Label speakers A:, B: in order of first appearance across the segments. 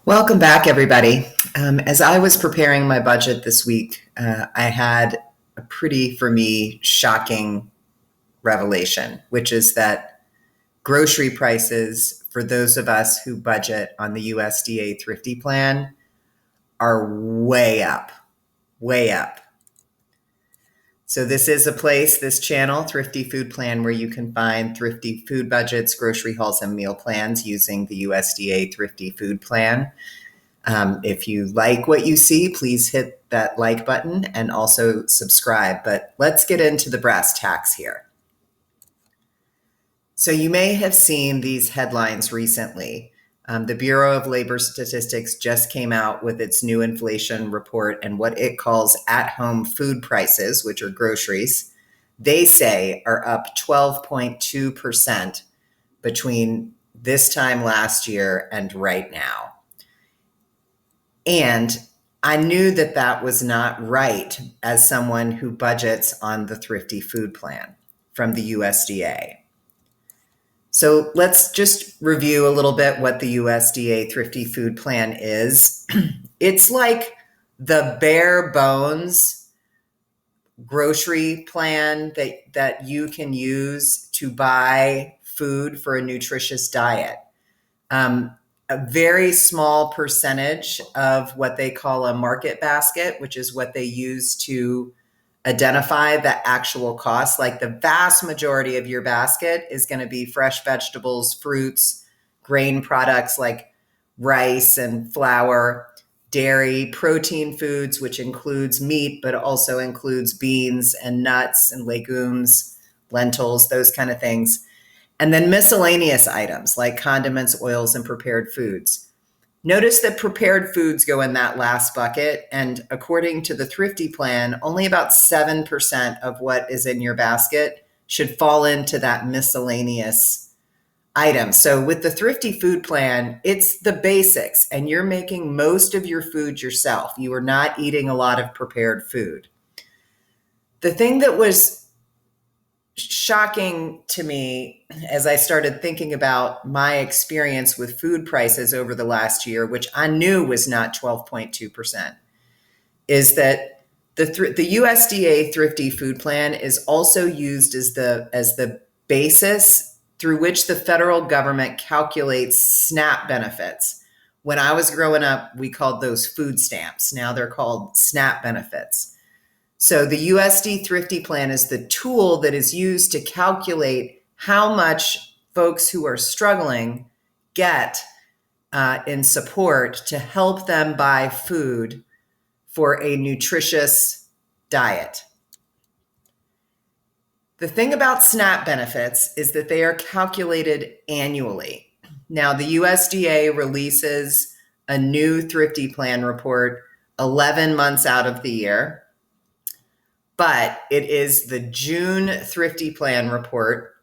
A: Welcome back, everybody. As I was preparing my budget this week, I had a pretty, for me, shocking revelation, which is that grocery prices for those of us who budget on the USDA Thrifty Plan are way up, way up. So this is a place, this channel, Thrifty Food Plan, where you can find thrifty food budgets, grocery hauls, and meal plans using the USDA Thrifty Food Plan. If you like what you see, please hit that like button and also subscribe. But let's get into the brass tacks here. So you may have seen these headlines recently. The Bureau of Labor Statistics just came out with its new inflation report, and what it calls at-home food prices, which are groceries, they say are up 12.2% between this time last year and right now. And I knew that that was not right as someone who budgets on the Thrifty Food Plan from the USDA. So let's just review a little bit what the USDA Thrifty Food Plan is. It's like the bare bones grocery plan that you can use to buy food for a nutritious diet. A very small percentage of what they call a market basket, which is what they use to identify the actual cost. Like the vast majority of your basket is going to be fresh vegetables, fruits, grain products like rice and flour, dairy, protein foods, which includes meat, but also includes beans and nuts and legumes, lentils, those kind of things. And then miscellaneous items like condiments, oils, and prepared foods. Notice that prepared foods go in that last bucket. And according to the Thrifty Plan, only about 7% of what is in your basket should fall into that miscellaneous item. So with the Thrifty Food Plan, it's the basics, and you're making most of your food yourself. You are not eating a lot of prepared food. The thing that was shocking to me as I started thinking about my experience with food prices over the last year, which I knew was not 12.2%, is that the USDA Thrifty Food Plan is also used as the basis through which the federal government calculates SNAP benefits. When I was growing up, we called those food stamps. Now they're called SNAP benefits. So the USD Thrifty Plan is the tool that is used to calculate how much folks who are struggling get in support to help them buy food for a nutritious diet. The thing about SNAP benefits is that they are calculated annually. Now, the USDA releases a new Thrifty Plan report 11 months out of the year. But it is the June Thrifty Plan report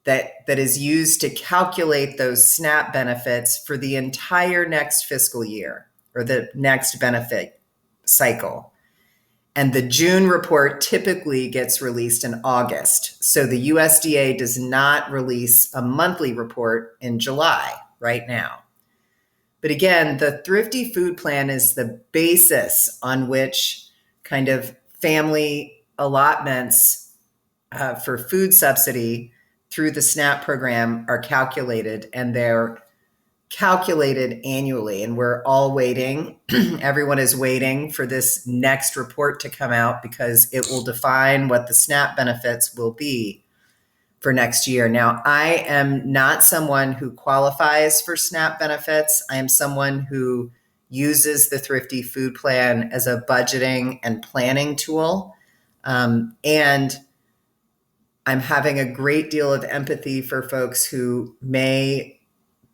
A: that is used to calculate those SNAP benefits for the entire next fiscal year or the next benefit cycle. And the June report typically gets released in August. So the USDA does not release a monthly report in July right now. But again, the Thrifty Food Plan is the basis on which kind of family allotments for food subsidy through the SNAP program are calculated, and they're calculated annually. And we're all waiting. Everyone is waiting for this next report to come out because it will define what the SNAP benefits will be for next year. Now, I am not someone who qualifies for SNAP benefits. I am someone who uses the Thrifty Food Plan as a budgeting and planning tool. And I'm having a great deal of empathy for folks who may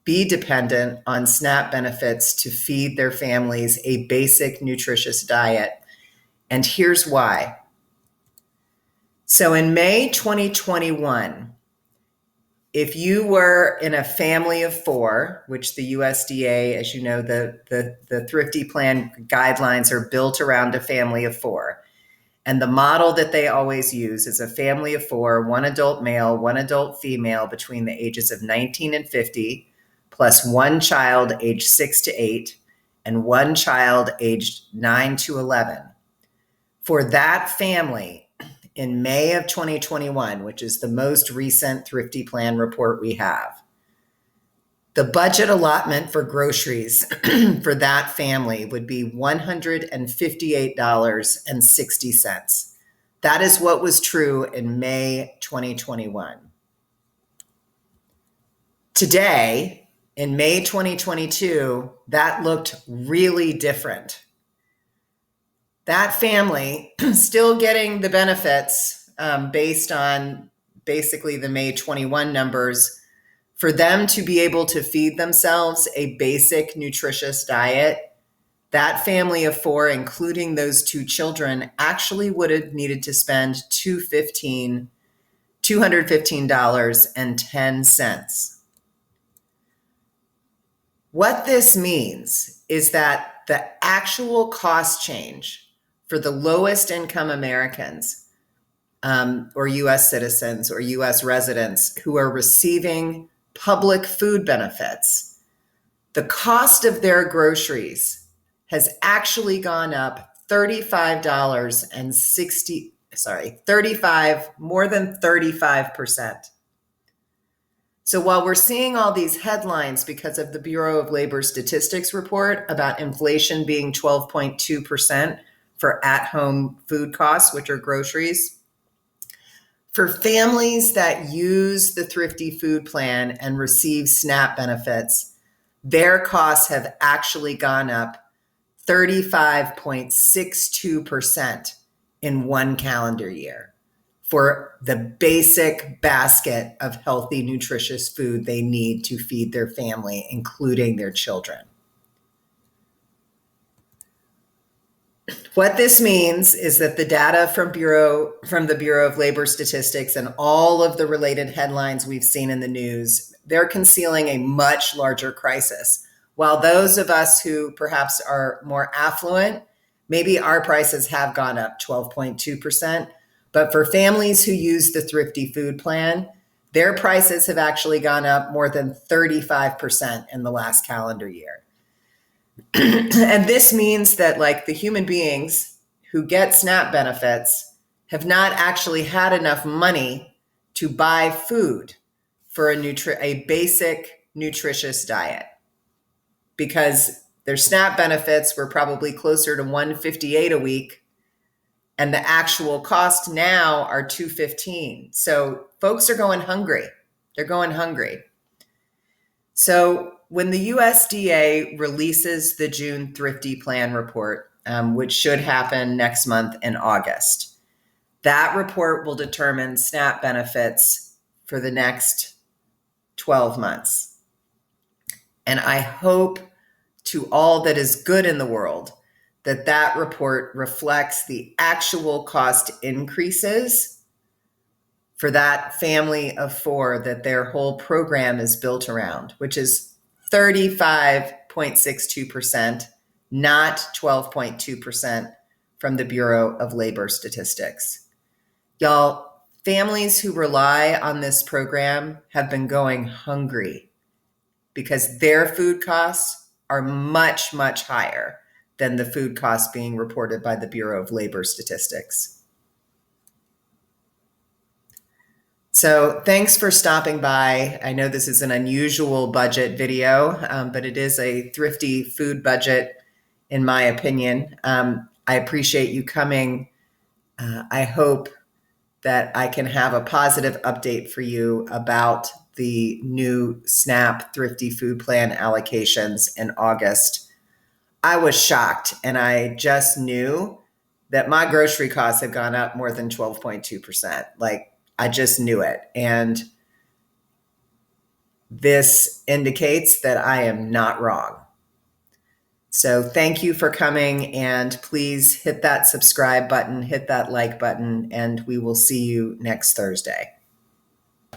A: be dependent on SNAP benefits to feed their families a basic nutritious diet. And here's why. So in May 2021, if you were in a family of four, which the USDA, as you know, the Thrifty Plan guidelines are built around a family of four. And the model that they always use is a family of four, one adult male, one adult female between the ages of 19 and 50, plus one child aged 6 to 8 and one child aged 9 to 11. For that family, in May of 2021, which is the most recent Thrifty Plan report we have, the budget allotment for groceries for that family would be $158.60. That is what was true in May 2021. Today, in May 2022, that looked really different. That family, still getting the benefits based on basically the May 21 numbers, for them to be able to feed themselves a basic nutritious diet, that family of four, including those two children, actually would have needed to spend $215.10. What this means is that the actual cost change for the lowest income Americans or US citizens or US residents who are receiving public food benefits, the cost of their groceries has actually gone up more than 35%. So while we're seeing all these headlines because of the Bureau of Labor Statistics report about inflation being 12.2% for at-home food costs, which are groceries, for families that use the Thrifty Food Plan and receive SNAP benefits, their costs have actually gone up 35.62% in one calendar year for the basic basket of healthy, nutritious food they need to feed their family, including their children. What this means is that the data from the Bureau of Labor Statistics and all of the related headlines we've seen in the news, they're concealing a much larger crisis. While those of us who perhaps are more affluent, maybe our prices have gone up 12.2%, but for families who use the Thrifty Food Plan, their prices have actually gone up more than 35% in the last calendar year. And this means that, like, the human beings who get SNAP benefits have not actually had enough money to buy food for a basic nutritious diet, because their SNAP benefits were probably closer to $158 a week, and the actual cost now are $215. So folks are going hungry. They're going hungry. So when the USDA releases the June Thrifty Plan report, which should happen next month in August, that report will determine SNAP benefits for the next 12 months. And I hope to all that is good in the world that that report reflects the actual cost increases for that family of four that their whole program is built around, which is 35.62%, not 12.2% from the Bureau of Labor Statistics. Y'all, families who rely on this program have been going hungry because their food costs are much, much higher than the food costs being reported by the Bureau of Labor Statistics. So thanks for stopping by. I know this is an unusual budget video, but it is a thrifty food budget, in my opinion. I appreciate you coming. I hope that I can have a positive update for you about the new SNAP Thrifty Food Plan allocations in August. I was shocked, and I just knew that my grocery costs have gone up more than 12.2%. Like, I just knew it. And this indicates that I am not wrong. So thank you for coming, and please hit that subscribe button, hit that like button, and we will see you next Thursday.